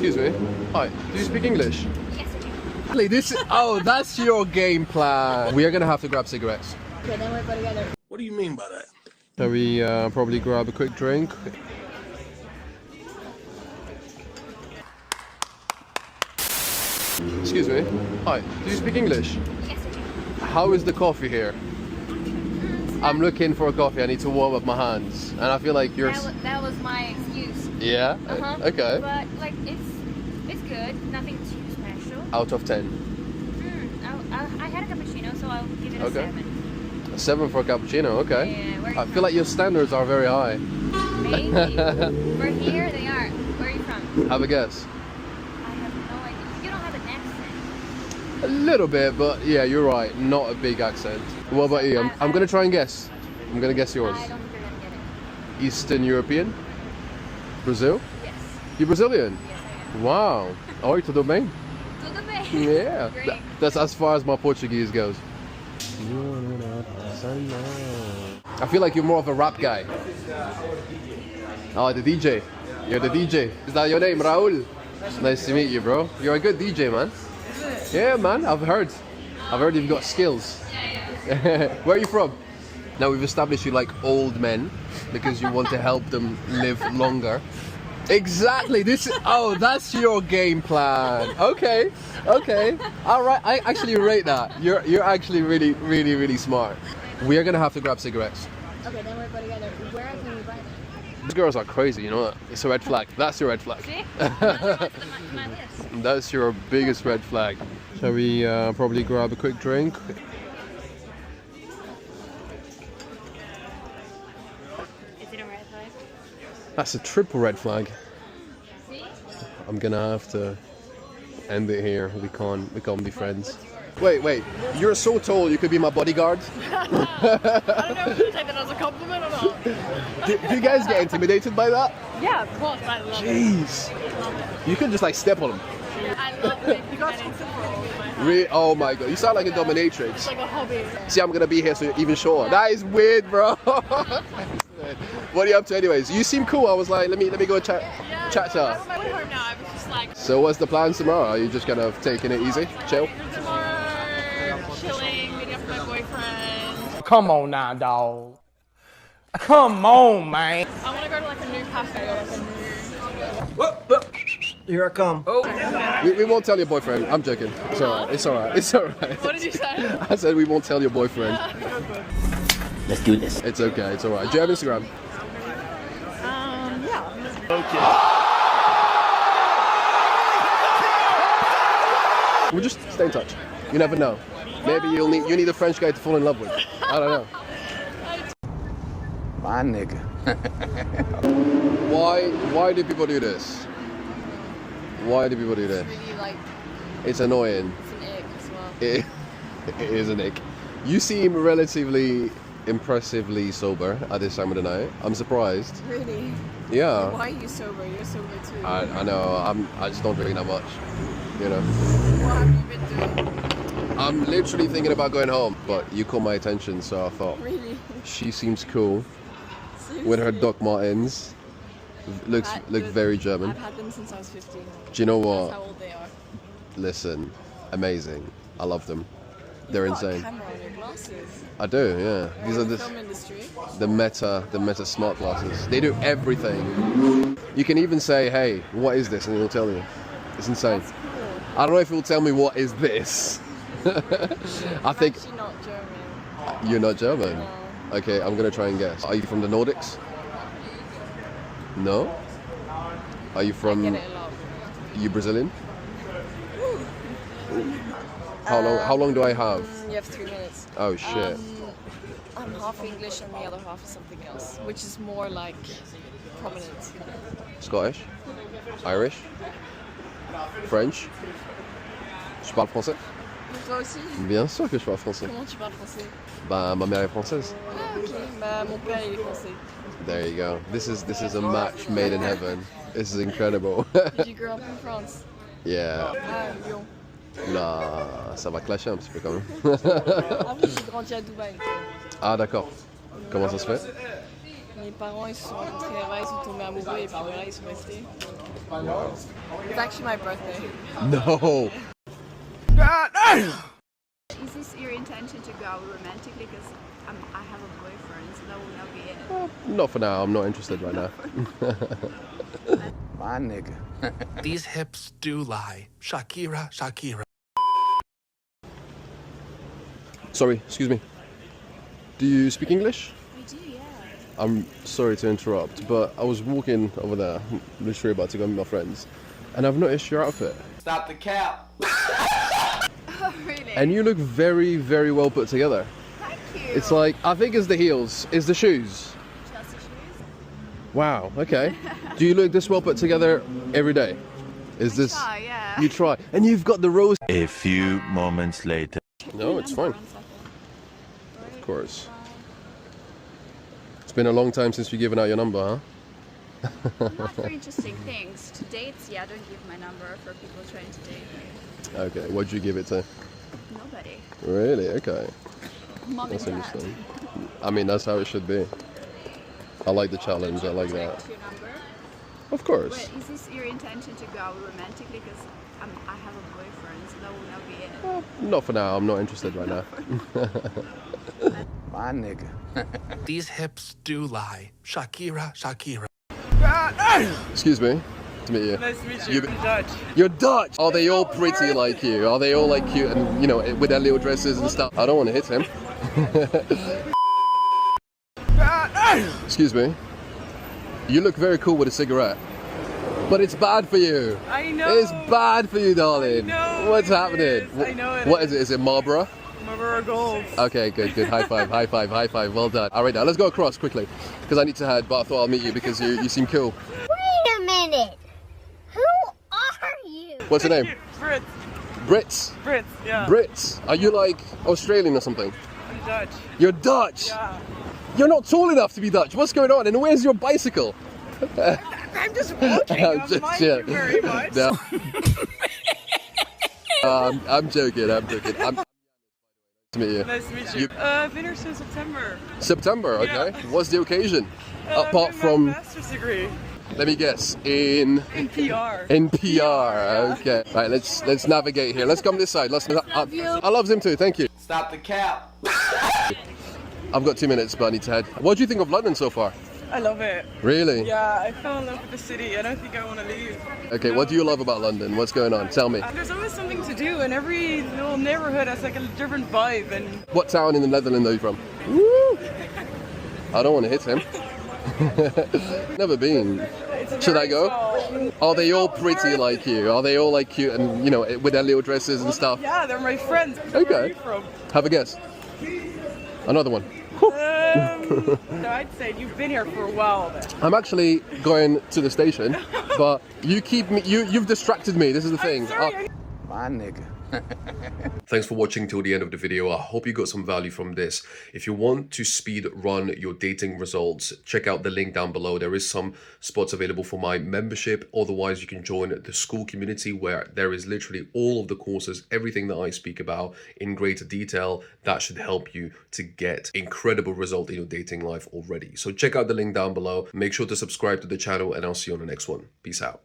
Excuse me. Hi. Do you speak English? Yes, I do. Oh, that's your game plan. We are gonna have to grab cigarettes. Okay, then we'll go together. What do you mean by that? Shall we probably grab a quick drink? Excuse me. Hi. Do you speak English? Yes, I do. How is the coffee here? I'm looking for a coffee. I need to warm up my hands, and I feel like you're. That was my excuse. Yeah. Okay. But like it's good. Nothing too special. Out of 10. I had a cappuccino, so I'll give it a 7. A 7 for a cappuccino. Okay. Yeah, where are you I from? feel like your standards are very high. Maybe. We're here. They are. Where are you from? Have a guess. I have no idea. You don't have an accent. A little bit, but yeah, you're right. Not a big accent. What about you? I'm gonna try and guess. I'm gonna guess yours. I don't think you're gonna get it. Eastern European? Brazil? Yes. You Brazilian? Yes, I am. Wow. Oi, tudo bem? Tudo bem. Yeah. Great. That's as far as my Portuguese goes. I feel like you're more of a rap guy. Oh, the DJ. You're the DJ. Is that your name, Raul? Nice to meet you, bro. You're a good DJ, man. Yeah, man. I've heard you've got skills. Where are you from? Now we've established you like old men because you want to help them live longer. Exactly. Oh, that's your game plan. Okay. All right. I actually rate that. You're actually really smart. We are gonna have to grab cigarettes. Okay, then we'll go together. Where can we buy them? These girls are crazy. You know what? It's a red flag. That's your red flag. See? That's my list. That's your biggest red flag. Shall we probably grab a quick drink? Is it a red flag? That's a triple red flag. See? I'm gonna have to end it here. We can't be friends. Wait. You're so tall you could be my bodyguard. I don't know if you take that as a compliment or not. Do you guys get intimidated by that? Yeah, of course. I love it. Jeez. You could just like step on them. I love it. You got to Really? Oh my god. You sound like a dominatrix. It's like a hobby. See, I'm gonna be here so you're even shorter. That is weird, bro. What are you up to anyways? You seem cool. I was like, let me go chat to her. I'm on my way home now. I was just like, So what's the plan tomorrow? Are you just kind of taking it easy? Chill? tomorrow, chilling, meeting up with my boyfriend. Come on now, dog. Come on, man. I want to go to like a new cafe or like a new... Here I come. We won't tell your boyfriend. I'm joking. It's alright. What did you say? I said we won't tell your boyfriend. Let's do this. It's okay. It's alright. Do you have Instagram? Yeah. We'll just stay in touch. You never know. Maybe you need a French guy to fall in love with. I don't know. My nigga. Why do people do this? Why do people do this? Really like, It's annoying. it's an ick as well. It is an ick. You seem relatively impressively sober at this time of the night. I'm surprised. Really? Yeah. Why are you sober? You're sober too. I know. I just don't drink that much. You know. What have you been doing? I'm literally thinking about going home, but you caught my attention, so I thought Really? she seems cool Seriously? with her Doc Martens. Look very German. I've had them since I was 15. Do you know That's what? how old they are. Listen, amazing. I love them. They're You've got a insane. camera on your glasses. I do, yeah. These are the film industry. the Meta smart glasses. They do everything. You can even say, "Hey, what is this?" and it'll tell you. It's insane. That's cool. I don't know if it'll tell me what is this. I think I'm actually not German. you're not German. No. Okay, I'm gonna try and guess. Are you from the Nordics? No. Are you I from? get it a lot. You Brazilian? How long do I have? You have 3 minutes. Oh shit. I'm half English and the other half is something else, which is more like prominent. Scottish? Irish? French? Tu parles français? Toi aussi? Bien sûr que je parle français. Comment tu parles français? Bah, ma mère est française. Ah, ok. Bah, mon père il est français. There you go. This is a match made in heaven. This is incredible. Did you grow up in France? Yeah. Ah, Lyon. Là, ça va clasher un petit peu quand même. Ah oui, j'ai grandi à Dubaï. Ah d'accord. Comment ça se fait? Mes parents, ils se sont rencontrés là-bas, ils sont tombés amoureux et puis voilà, ils sont restés. It's actually my birthday. No. Is this your intention to go out romantically? Because I have a boyfriend, so that will not be it. Not for now. I'm not interested right now. My nigga. These hips do lie. Shakira, Shakira. Sorry, excuse me. Do you speak English? We do, yeah. I'm sorry to interrupt, but I was walking over there, literally about to go meet my friends, and I've noticed your outfit. Stop the cap. Oh, really? And you look very, very well put together. Thank you. It's like, I think it's the heels, it's the shoes. Chelsea shoes. Wow, okay. Do you look this well put together every day? Is this... Oh, yeah. You try. And you've got the rose... A few moments later. No, it's fine. Of course. It's been a long time since you've given out your number, huh? Not for interesting things. To dates, yeah, I don't give my number for people trying to date me. Okay, what'd you give it to? Nobody. Really? Okay. Mom That's and dad. interesting. I mean, that's how it should be. I like the challenge, I like that. Your number? Of course. Wait, is this your intention to go out romantically? Because I have a boyfriend, so that will not be it. Not for now, I'm not interested right now. My nigga. These hips do lie. Shakira, Shakira. Excuse me. Nice to meet you. Nice to meet you. You- Dutch. You're Dutch! Are they all pretty like you? Are they all like cute and, you know, with their little dresses and stuff? I don't want to hit him. Excuse me. You look very cool with a cigarette. But it's bad for you. I know. It's bad for you, darling. I know What's it happening? is. I know it What is. is it? Is it Marlboro? Marlboro Gold. Okay, good, good. High five, high five, high five. Well done. All right, now let's go across quickly because I need to head. But I thought I'll meet you because you seem cool. Wait a minute. Who are you? What's your name? Brits. Brits. Brits, yeah. Brits. Are you like Australian or something? I'm Dutch. You're Dutch. Yeah. You're not tall enough to be Dutch. What's going on? And where's your bicycle? I'm just walking. I'm I'm just- mind yeah. you very much. No. I'm joking. I'm joking. I'm nice to meet you. Nice to meet you. You- I've been here since September. September. Okay. Yeah. What's the occasion? Apart Doing my from, master's degree let me guess, in PR. PR. Okay. Right. Let's navigate here. Let's come this side. I love him too. Thank you. Stop the cap. I've got 2 minutes, but I need to head. What do you think of London so far? I love it. Really? Yeah, I fell in love with the city. I don't think I want to leave. Okay. What do you love about London? What's going on? Tell me. There's always something to do, and every little neighborhood has like a different vibe. And What town in the Netherlands are you from? Woo! I don't want to hit him. Never been. it's Should I very go? small. Are they all pretty like you? Are they all like cute and, you know, with their little dresses and stuff? Yeah, they're my friends. Okay. Where are you from? Have a guess. Another one. No, I'd say you've been here for a while then. I'm actually going to the station, but you've distracted me. This is the thing. Sorry, My nigga. Thanks for watching till the end of the video. I hope you got some value from this. If you want to speed run your dating results, check out the link down below. There is some spots available for my membership. Otherwise, you can join the Skool community where there is literally all of the courses, everything that I speak about in greater detail. That should help you to get incredible result in your dating life already. So check out the link down below. Make sure to subscribe to the channel and I'll see you on the next one. Peace out.